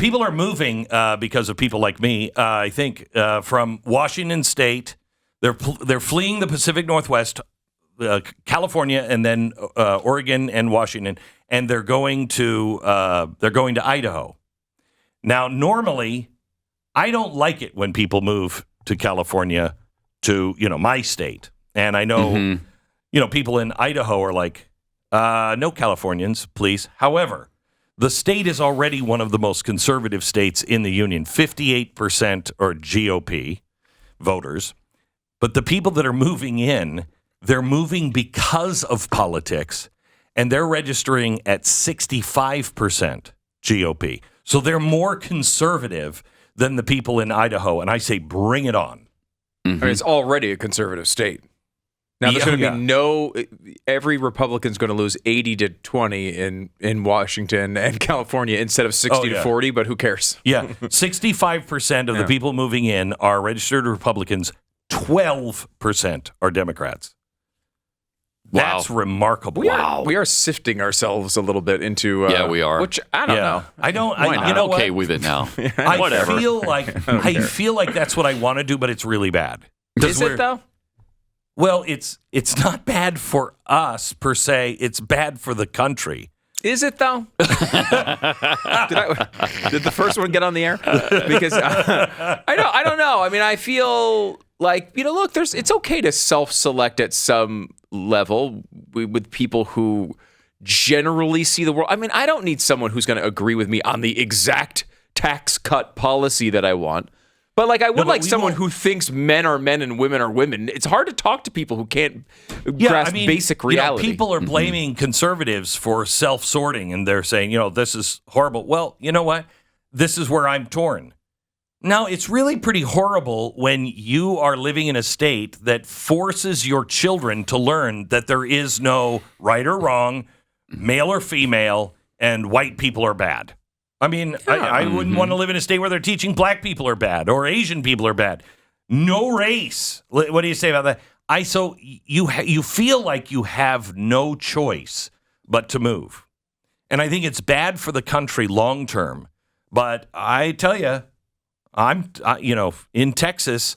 people are moving because of people like me, I think, from Washington State. They're fleeing the Pacific Northwest, California, and then Oregon and Washington, and they're going to Idaho. Now, normally, I don't like it when people move to California, to my state, and I know people in Idaho are like, no Californians, please. However, the state is already one of the most conservative states in the union. 58% are GOP voters. But the people that are moving in, they're moving because of politics, and they're registering at 65% GOP. So they're more conservative than the people in Idaho, and I say bring it on. I mean, it's already a conservative state. Now, there's going to be every Republican's going to lose 80 to 20 in Washington and California instead of 60 to 40, but who cares? Yeah, 65% of the people moving in are registered Republicans. 12% are Democrats. Wow. That's remarkable. We are sifting ourselves a little bit into... we are. Which, I don't know. I'm okay with it now. Whatever. I feel like that's what I want to do, but it's really bad. Is it, though? Well, it's not bad for us, per se. It's bad for the country. Is it, though? Did the first one get on the air? Because I don't know. I mean, I feel like, look, it's okay to self-select at some level with people who generally see the world. I mean, I don't need someone who's going to agree with me on the exact tax cut policy that I want. But I would someone who thinks men are men and women are women. It's hard to talk to people who can't grasp basic reality. People are blaming conservatives for self-sorting, and they're saying, this is horrible. Well, you know what? This is where I'm torn. Now, it's really pretty horrible when you are living in a state that forces your children to learn that there is no right or wrong, male or female, and white people are bad. I mean, I wouldn't want to live in a state where they're teaching black people are bad or Asian people are bad. No race. What do you say about that? So you feel like you have no choice but to move. And I think it's bad for the country long term. But I tell you, I'm in Texas,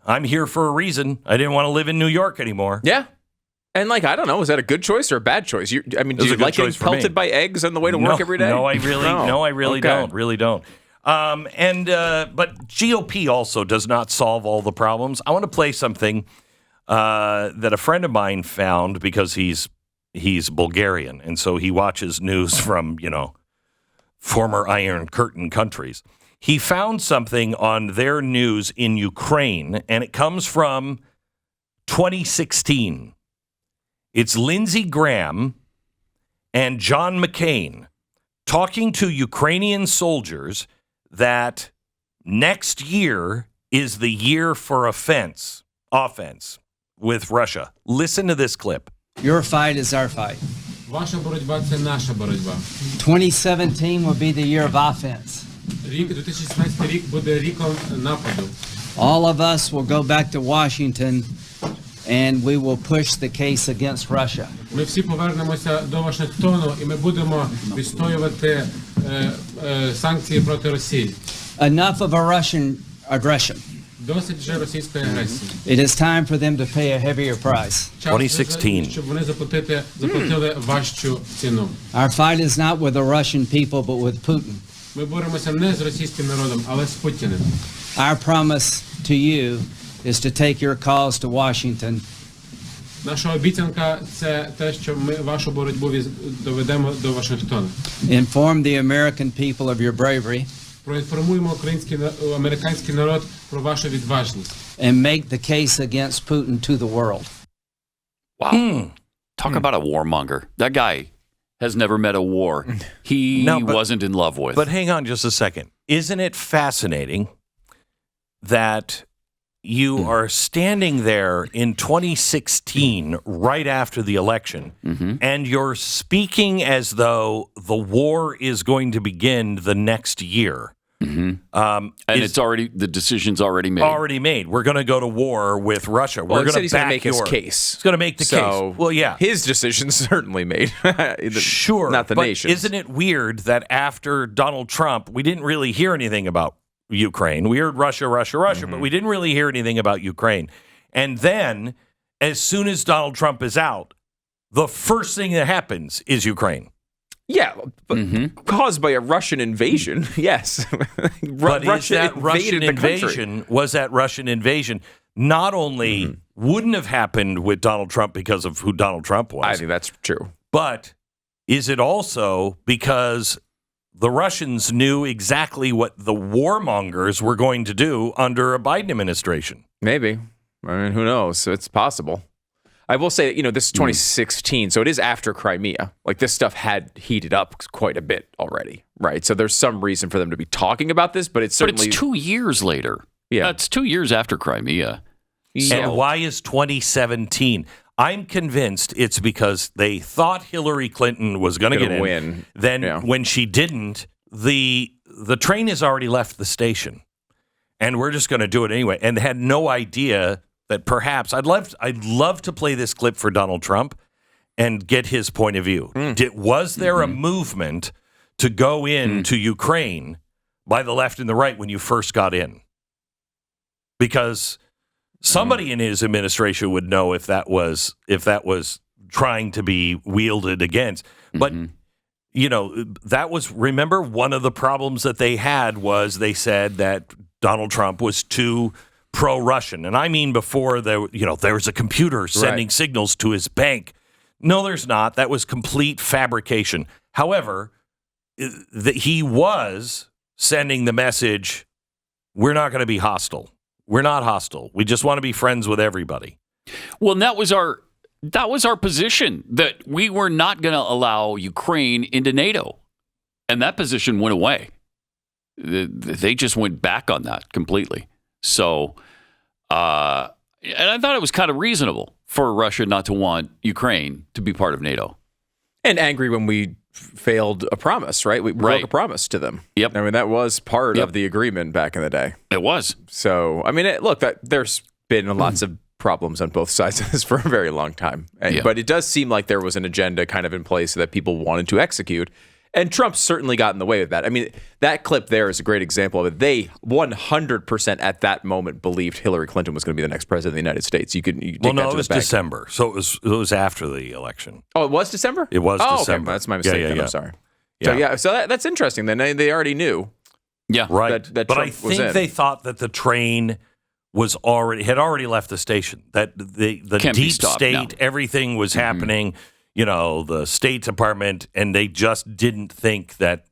I'm here for a reason. I didn't want to live in New York anymore. Yeah. And I don't know, is that a good choice or a bad choice? Do you like getting pelted by eggs on the way to work every day? No, I really don't. Really don't. But GOP also does not solve all the problems. I want to play something that a friend of mine found because he's Bulgarian, and so he watches news from former Iron Curtain countries. He found something on their news in Ukraine, and it comes from 2016. It's Lindsey Graham and John McCain talking to Ukrainian soldiers that next year is the year for offense with Russia. Listen to this clip. Your fight is our fight. Ваша боротьба – це наша боротьба. 2017 will be the year of offense. 2017 рік буде ріком нападу. All of us will go back to Washington and we will push the case against Russia. Ми всі повернемося до Вашингтону і ми будемо відстоювати санкції проти Росії. Enough of a Russian aggression. Досить вже російської агресії. It is time for them to pay a heavier price. 2016. Щоб вони заплатили важчу ціну. Our fight is not with the Russian people but with Putin. Ми боремося не з російським народом, але з Путіним. Our promise to you is to take your cause to Washington. Наша обіцянка – це те, що ми вашу боротьбу доведемо до Вашингтона. Inform the American people of your bravery. Проінформуємо американський народ про вашу відважність. And make the case against Putin to the world. Wow. Talk about a warmonger. That guy has never met a war he wasn't in love with. But hang on just a second. Isn't it fascinating that you are standing there in 2016, right after the election, and you're speaking as though the war is going to begin the next year, And the decision's already made. Already made. We're going to go to war with Russia. Well, We're going he's to going to make his case. He's going to make the So case. Well, yeah. His decision's certainly made. Sure. Not the but nation's. isn't it weird that after Donald Trump, we didn't really hear anything about Ukraine? We heard Russia, but we didn't really hear anything about Ukraine. And then, as soon as Donald Trump is out, the first thing that happens is Ukraine. Yeah, but caused by a Russian invasion. Yes. But Russia that Russian invaded the invasion, was that Russian invasion not only wouldn't have happened with Donald Trump because of who Donald Trump was, I think that's true. but is it also because the Russians knew exactly what the warmongers were going to do under a Biden administration? Maybe. I mean, who knows? It's possible. I will say that, this is 2016, so it is after Crimea. Like, this stuff had heated up quite a bit already, right? So there's some reason for them to be talking about this, but it's certainly... But it's 2 years later. Yeah. It's 2 years after Crimea. And why is 2017? I'm convinced it's because they thought Hillary Clinton was going to get in. Win. Then when she didn't, the train has already left the station. And we're just going to do it anyway. And had no idea that perhaps I'd love to play this clip for Donald Trump and get his point of view. Was there a movement to go into Ukraine by the left and the right when you first got in? Because somebody in his administration would know if that was trying to be wielded against. But that was, remember, one of the problems that they had was they said that Donald Trump was too pro-Russian. And I mean before there was a computer sending signals to his bank. No, there's not. That was complete fabrication. However, he was sending the message, we're not going to be hostile. We're not hostile. We just want to be friends with everybody. Well, and that was our position, that we were not going to allow Ukraine into NATO. And that position went away. They just went back on that completely. So, and I thought it was kind of reasonable for Russia not to want Ukraine to be part of NATO. And angry when we failed a promise, right? We broke a promise to them. Yep. I mean, that was part of the agreement back in the day. It was. So, I mean, there's been lots of problems on both sides of this for a very long time. But it does seem like there was an agenda kind of in place that people wanted to execute. And Trump certainly got in the way of that. I mean, that clip there is a great example of it. They 100% at that moment believed Hillary Clinton was going to be the next president of the United States. You take that to the bank. It was December, so it was after the election. Oh, it was December? It was December. Okay. That's my mistake. Then. I'm sorry. Yeah. So that's interesting. Then they already knew. Yeah, right. That but Trump I think they thought that the train had already left the station. That the deep state, everything was happening. The State Department, and they just didn't think that.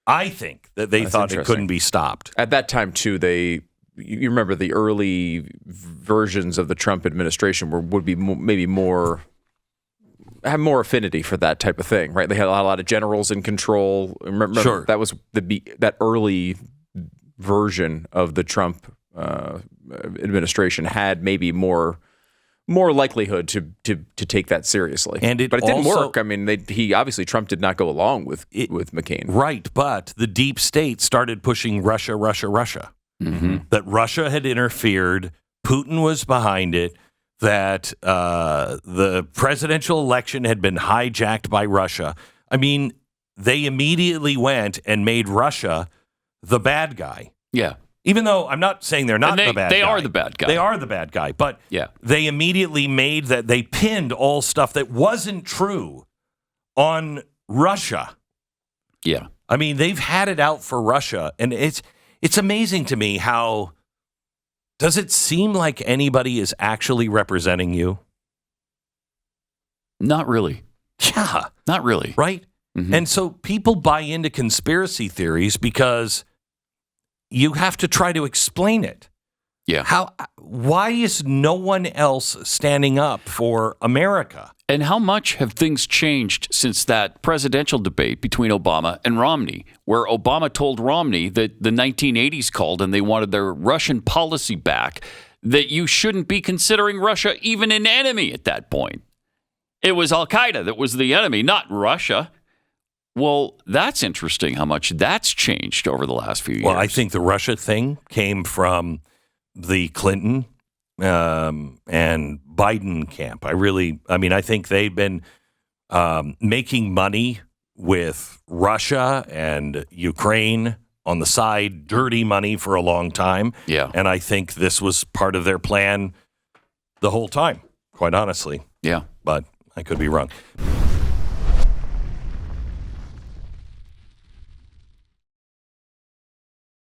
I think that they thought it couldn't be stopped. At that time, too, you remember the early versions of the Trump administration would be have more affinity for that type of thing, right? They had a lot of generals in control. Remember, that was that early version of the Trump administration had maybe more likelihood to take that seriously. But it didn't work. I mean, Trump did not go along with McCain. Right, but the deep state started pushing Russia. That Russia had interfered, Putin was behind it, that the presidential election had been hijacked by Russia. I mean, they immediately went and made Russia the bad guy. Yeah. Even though I'm not saying they're not the bad guy. They are the bad guy. They are the bad guy. But they immediately they pinned all stuff that wasn't true on Russia. Yeah. I mean, they've had it out for Russia. And it's amazing to me how, does it seem like anybody is actually representing you? Not really. Yeah. Not really. Right? Mm-hmm. And so people buy into conspiracy theories because you have to try to explain it. Yeah. Why is no one else standing up for America? And how much have things changed since that presidential debate between Obama and Romney, where Obama told Romney that the 1980s called and they wanted their Russian policy back, that you shouldn't be considering Russia even an enemy at that point. It was Al-Qaeda that was the enemy, not Russia. Well, that's interesting how much that's changed over the last few years. Well, I think the Russia thing came from the Clinton and Biden camp. I think they've been making money with Russia and Ukraine on the side, dirty money for a long time. Yeah. And I think this was part of their plan the whole time, quite honestly. Yeah. But I could be wrong.